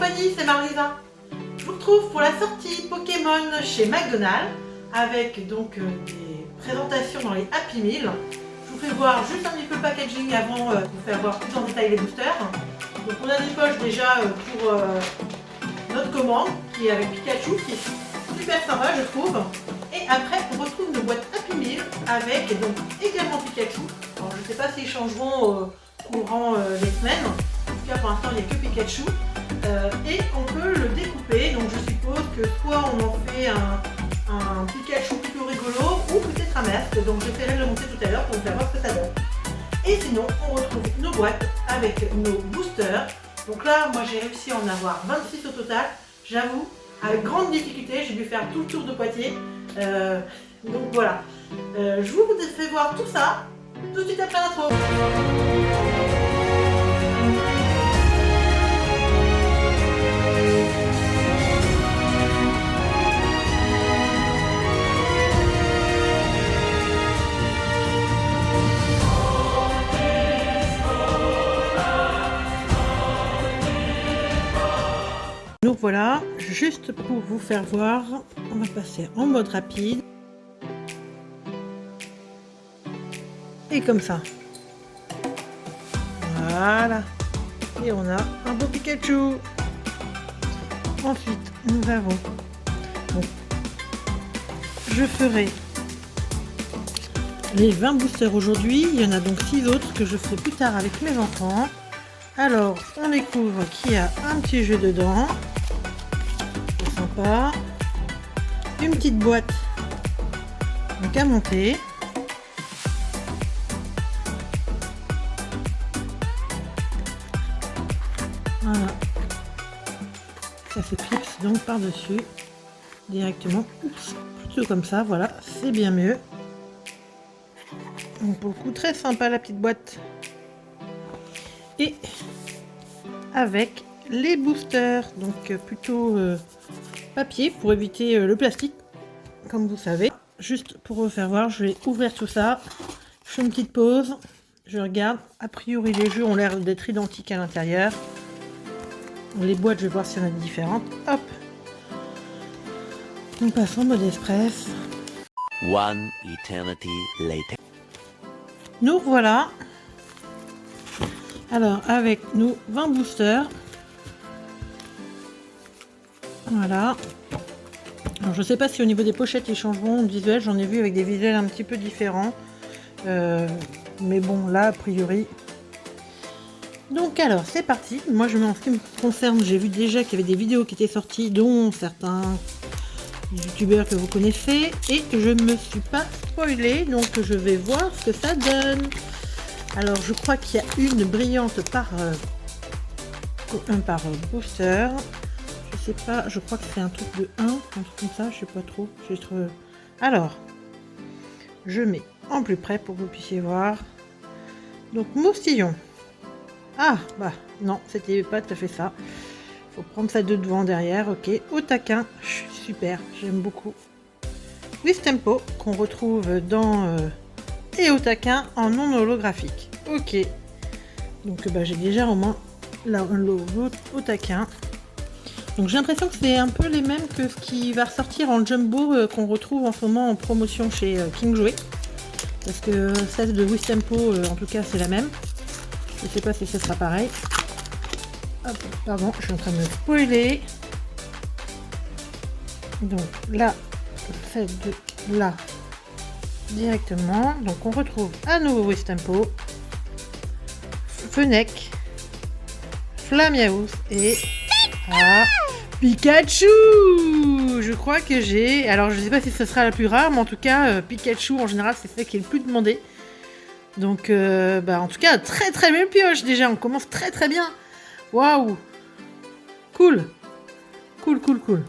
compagnie, c'est Marlisa. Je vous retrouve pour la sortie Pokémon chez McDonald's avec donc des présentations dans les Happy Meal. Je vous fais voir juste un petit peu le packaging avant de vous faire voir plus en détail les boosters. Donc on a des poches déjà pour notre commande qui est avec Pikachu, qui est super sympa je trouve. Et après on retrouve nos boîtes Happy Meal avec donc également Pikachu. Alors je ne sais pas s'ils changeront courant les semaines. En tout cas pour l'instant il n'y a que Pikachu. Et on peut le découper, donc je suppose que soit on en fait un Pikachu plutôt rigolo ou peut-être un masque, donc j'essaierai de le monter tout à l'heure pour vous faire voir ce que ça donne. Et sinon on retrouve nos boîtes avec nos boosters. Donc là moi j'ai réussi à en avoir 26 au total, j'avoue, avec grande difficulté, j'ai dû faire tout le tour de Poitiers. Donc voilà, je vous fais voir tout ça tout de suite après l'intro. Donc voilà, juste pour vous faire voir, on va passer en mode rapide. Et comme ça. Voilà. Et on a un beau Pikachu. Ensuite, nous avons... Bon, je ferai les 20 boosters aujourd'hui. Il y en a donc 6 autres que je ferai plus tard avec mes enfants. Alors, on découvre qu'il y a un petit jeu dedans. C'est sympa. Une petite boîte donc à monter. Voilà. Ça se clipse donc par-dessus directement. Oups, plutôt comme ça, voilà, c'est bien mieux. Donc pour le coup, très sympa la petite boîte. Et avec les boosters, donc plutôt papier pour éviter le plastique, comme vous savez. Juste pour vous faire voir, je vais ouvrir tout ça. Je fais une petite pause. Je regarde. A priori, les jeux ont l'air d'être identiques à l'intérieur. Les boîtes, je vais voir s'il y en a différentes. Hop. On passe en mode express. One eternity later. Nous voilà. Alors, avec nous 20 boosters. Voilà. Alors, je sais pas si au niveau des pochettes ils changeront le visuel. J'en ai vu avec des visuels un petit peu différents. Mais bon, là, a priori... Donc alors, c'est parti. Moi, je mets en ce qui me concerne, j'ai vu déjà qu'il y avait des vidéos qui étaient sorties, dont certains youtubeurs que vous connaissez, et je ne me suis pas spoilée, donc je vais voir ce que ça donne. Alors, je crois qu'il y a une brillante par booster. Je sais pas, je crois que c'est un truc de 1, un truc comme ça, je sais pas trop. Alors, je mets en plus près pour que vous puissiez voir. Donc, Moustillon. Ah, bah non, c'était pas tout à fait ça. Faut prendre ça de devant, derrière, ok. Au taquin, super, j'aime beaucoup. Wistempo, qu'on retrouve dans et au taquin en non holographique. Ok. Donc bah, j'ai déjà au moins l'autre au taquin. Donc j'ai l'impression que c'est un peu les mêmes que ce qui va ressortir en jumbo qu'on retrouve en ce moment en promotion chez King Jouet. Parce que celle de Wistempo, en tout cas, c'est la même. Je sais pas si ce sera pareil. Hop, pardon, je suis en train de me spoiler. Donc là, celle de là directement. Donc on retrouve à nouveau Wistempo, Fennec, Flamiaus et Pikachu. Je crois que j'ai... Alors je sais pas si ce sera la plus rare, mais en tout cas Pikachu en général c'est celle qui est le plus demandé. Donc, en tout cas, très très belle pioche déjà. On commence très très bien. Waouh, cool, cool, cool, cool.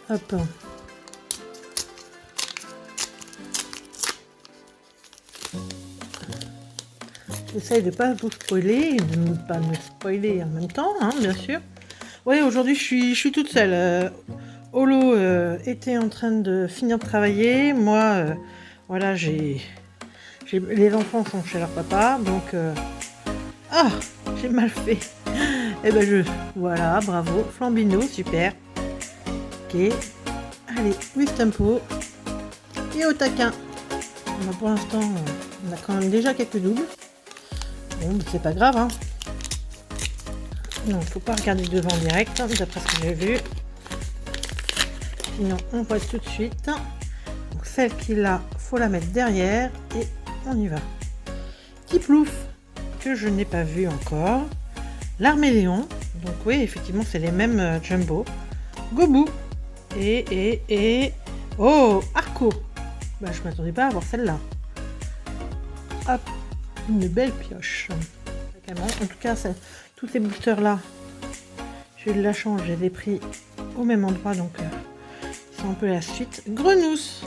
Hop. J'essaye de pas vous spoiler, de ne pas me spoiler en même temps, hein, bien sûr. Oui, aujourd'hui je suis toute seule. Olo était en train de finir de travailler. Moi, voilà, les enfants sont chez leur papa, donc... Ah, j'ai mal fait. Et ben voilà, bravo, Flambino, super. Ok, allez, with tempo. Et au taquin. Pour l'instant, on a quand même déjà quelques doubles. Bon, c'est pas grave, hein. Non, faut pas regarder devant direct, hein, d'après ce que j'ai vu. Sinon, on voit tout de suite. Donc, celle qui l'a, faut la mettre derrière et on y va. Tiplouf, que je n'ai pas vu encore. L'Arméléon. Donc oui, effectivement, c'est les mêmes jumbo. Gobu. Et... Oh, Arco. Bah, je m'attendais pas à avoir celle-là. Hop, une belle pioche. En tout cas, tous ces boosters-là, j'ai eu de la chance, j'ai les pris au même endroit, donc c'est un peu la suite. Grenousse.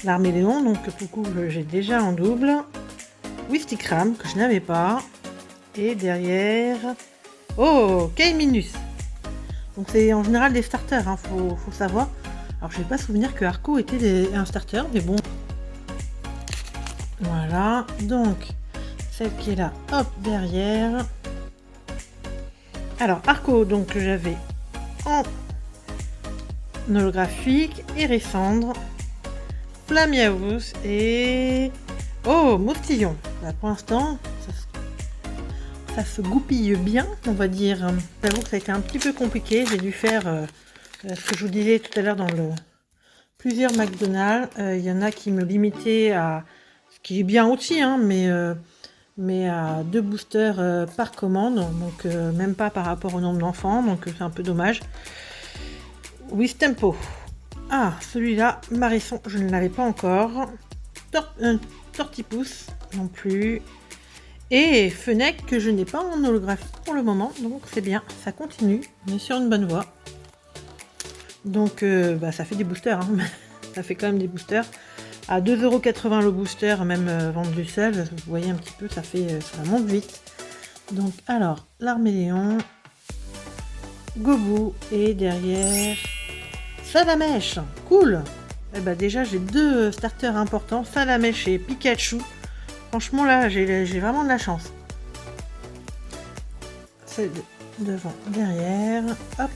L'Arméléon, donc coucou, j'ai déjà en double. Wistikram, que je n'avais pas. Et derrière... Oh, K-Minus. Donc c'est en général des starters, hein, faut savoir. Alors je n'ai pas souvenir que Arco était un starter, mais bon. Voilà, donc celle qui est là, hop, derrière. Alors Arco, donc que j'avais en holographique, Érissandre, Flamiaus et... Oh, Moustillon. Là, pour l'instant, ça se goupille bien, on va dire. J'avoue que ça a été un petit peu compliqué. J'ai dû faire ce que je vous disais tout à l'heure dans plusieurs McDonald's. Il y en a qui me limitaient à... Ce qui est bien aussi, hein, mais à 2 boosters par commande. Donc même pas par rapport au nombre d'enfants. Donc c'est un peu dommage. With Tempo. Ah, celui-là, Marisson, je ne l'avais pas encore. Tortipousse non plus. Et Fennec que je n'ai pas en holographie pour le moment, donc c'est bien, ça continue, on est sur une bonne voie. Donc ça fait des boosters, hein. Ça fait quand même des boosters. À 2,80€ le booster, même vendu seul, vous voyez un petit peu, ça monte vite. Donc alors, l'Arméléon, Gobu et derrière Salamèche, cool. Et déjà j'ai 2 starters importants, Salamèche et Pikachu. Franchement là, j'ai vraiment de la chance. C'est devant, derrière, hop.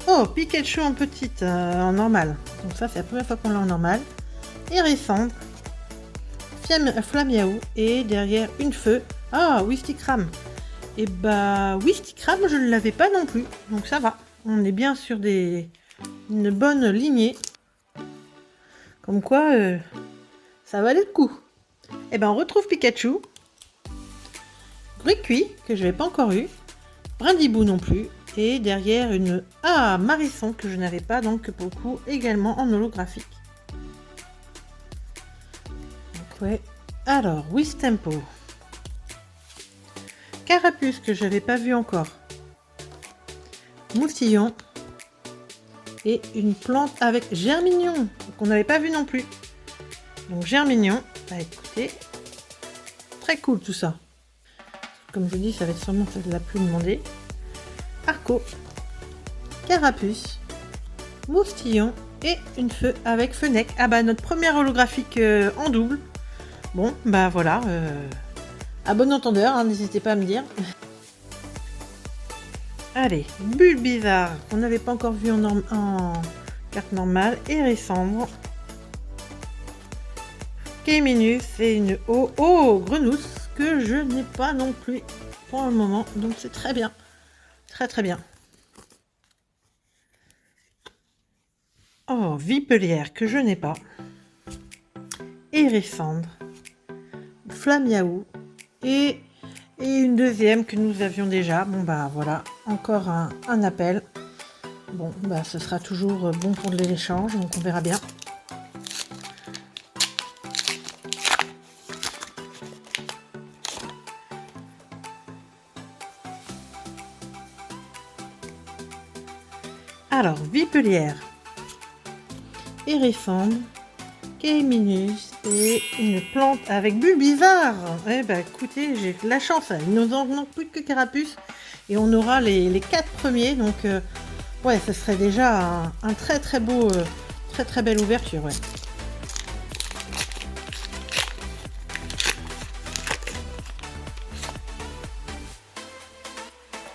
Oh, Pikachu en petite, en normal. Donc ça, c'est la première fois qu'on l'a en normal. Hérissandre, Flamiaou et derrière une feu. Ah, Wistikram. Et Wistikram, je ne l'avais pas non plus. Donc ça va. On est bien sur une bonne lignée. Comme quoi, ça valait le coup. Et on retrouve Pikachu, Gruicui, que je n'avais pas encore eu, Brindibou non plus, et derrière une Marisson, que je n'avais pas, donc pour le coup, également en holographique. Donc ouais, alors, With Tempo, Carapuce, que je n'avais pas vu encore, Moustillon, et une plante avec Germignon, qu'on n'avait pas vu non plus. Donc Germignon, écoutez, très cool tout ça. Comme je vous dis, ça va être sûrement celle la plus demandée. Arco, Carapuce, Moustillon et une feu avec Fennec. Ah notre première holographique en double. Bon, voilà. À bon entendeur, hein, n'hésitez pas à me dire. Allez, Bulbizarre, qu'on n'avait pas encore vu en carte normale. Hérissandre. K-Minus et une Grenousse que je n'ai pas non plus pour le moment, donc c'est très bien, très bien. Oh, Vipelière que je n'ai pas, Hérissandre, Flamiaou et une deuxième que nous avions déjà. Bon voilà, encore un appel. Bon ce sera toujours bon pour l'échange, donc on verra bien. Alors, Vipelière, Hérissandre, K-Minus et une plante avec Bulbizarre. Écoutez, j'ai de la chance, il ne nous en manque plus que Carapuce et on aura les 4 premiers, donc ouais, ce serait déjà un très beau, très belle ouverture, ouais.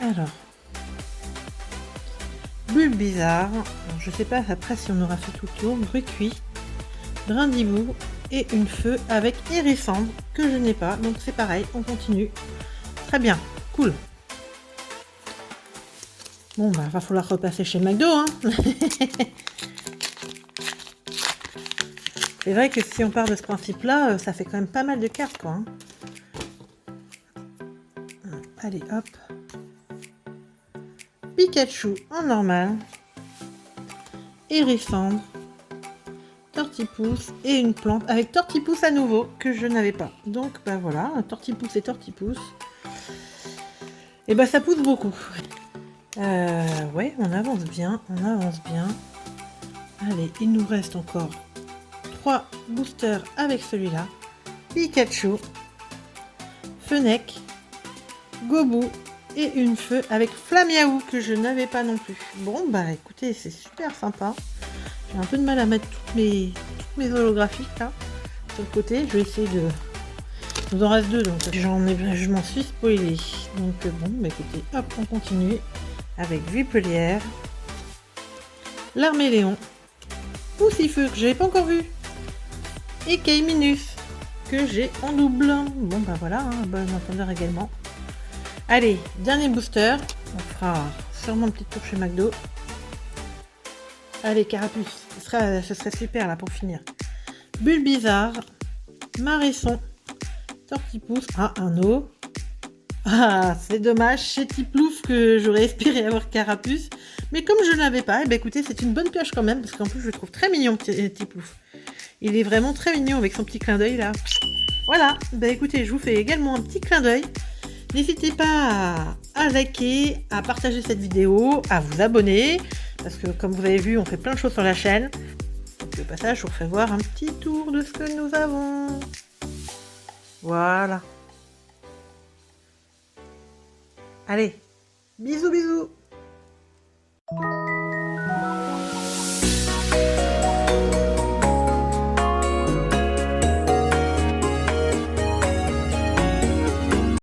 Alors, bulle bizarre. Alors, je sais pas après si on aura fait tout le tour. Bruit cuit, brindibou et une feu avec irisandre que je n'ai pas. Donc c'est pareil, on continue. Très bien, cool. Bon bah va falloir repasser chez McDo hein. C'est vrai que si on part de ce principe là, ça fait quand même pas mal de cartes quoi. Hein. Allez hop. Pikachu en normal. Hérissandre. Tortipousse et une plante avec Tortipousse à nouveau que je n'avais pas. Donc bah voilà, Tortipousse et Tortipousse. Et bah ça pousse beaucoup. Ouais, on avance bien, on avance bien. Allez, il nous reste encore 3 boosters avec celui-là. Pikachu, Fennec, Gobu et une feu avec Flamiaou que je n'avais pas non plus. Bon bah écoutez, c'est super sympa. J'ai un peu de mal à mettre toutes mes holographiques là sur le côté. Je vais essayer de... Il nous en reste 2 donc je m'en suis spoilé. Donc bon bah écoutez, hop on continue avec Vipelière, l'Arméléon, Poussifeu que j'avais pas encore vu et Kaiminus que j'ai en double. Bon bah voilà, hein, bon entendeur également. Allez, dernier booster. On fera sûrement une petite tour chez McDo. Allez, Carapuce, ce serait super là pour finir. Bulle bizarre, Maresson, Tortipousse, un eau. Ah, c'est dommage, chez Tiplouf que j'aurais espéré avoir Carapuce. Mais comme je ne l'avais pas, eh ben, écoutez, c'est une bonne pioche quand même, parce qu'en plus je le trouve très mignon, Tiplouf. Il est vraiment très mignon avec son petit clin d'œil là. Voilà, ben écoutez, je vous fais également un petit clin d'œil. N'hésitez pas à liker, à partager cette vidéo, à vous abonner, parce que comme vous avez vu, on fait plein de choses sur la chaîne. Donc au passage, je vous refais voir un petit tour de ce que nous avons. Voilà. Allez, bisous bisous.